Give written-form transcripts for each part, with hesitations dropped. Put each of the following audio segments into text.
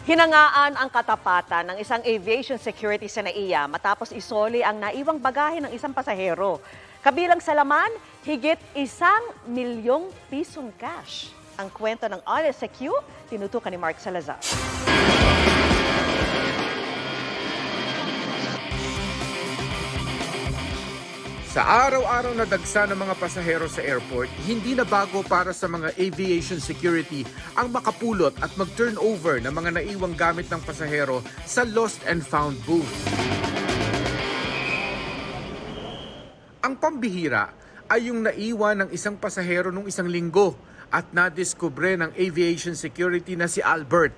Hinangaan ang katapatan ng isang aviation security sa NAIA matapos isoli ang naiwang bagahe ng isang pasahero. Kabilang sa laman, higit 1 milyong pisong cash. Ang kwento ng Honest Q, tinutukan ni Mark Salazar. Sa araw-araw na dagsa ng mga pasahero sa airport, hindi na bago para sa mga aviation security ang makapulot at mag-turnover ng mga naiwang gamit ng pasahero sa lost and found booth. Ang pambihira ay yung naiwan ng isang pasahero nung isang linggo at nadiskubre ng aviation security na si Albert.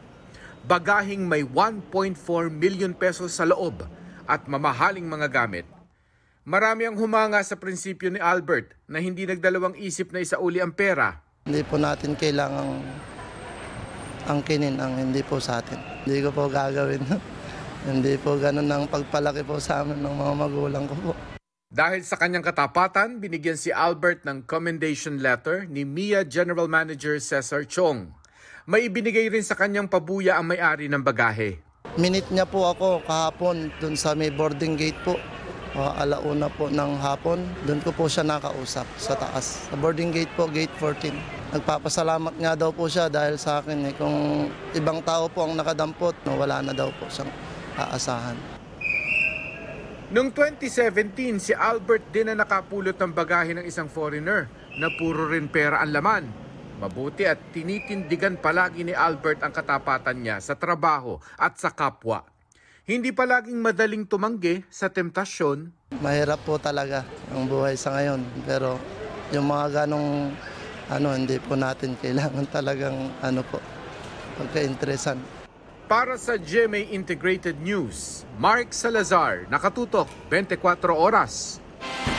Bagahing may 1.4 million pesos sa loob at mamahaling mga gamit. Marami ang humanga sa prinsipyo ni Albert na hindi nagdalawang isip na isauli ang pera. Hindi po natin kailangang angkinin ang hindi po sa atin. Hindi ko po gagawin. Hindi po ganun ang pagpalaki po sa amin ng mga magulang ko po. Dahil sa kanyang katapatan, binigyan si Albert ng commendation letter ni MIA General Manager Cesar Chong. May ibinigay rin sa kanyang pabuya ang may-ari ng bagahe. Minute niya po ako kahapon dun sa may boarding gate po. Alauna po ng hapon, doon ko po siya nakausap sa taas. Sa boarding gate po, gate 14. Nagpapasalamat nga daw po siya dahil sa akin. Kung ibang tao po ang nakadampot, wala na daw po siyang aasahan. Noong 2017, si Albert din na nakapulot ng bagahe ng isang foreigner na puro rin pera ang laman. Mabuti at tinitindigan palagi ni Albert ang katapatan niya sa trabaho at sa kapwa. Hindi palaging madaling tumanggi sa temptasyon. Mahirap po talaga ang buhay sa ngayon. Pero yung mga ganong hindi po natin kailangan talagang pagka-interesan. Para sa GMA Integrated News, Mark Salazar, nakatutok 24 oras.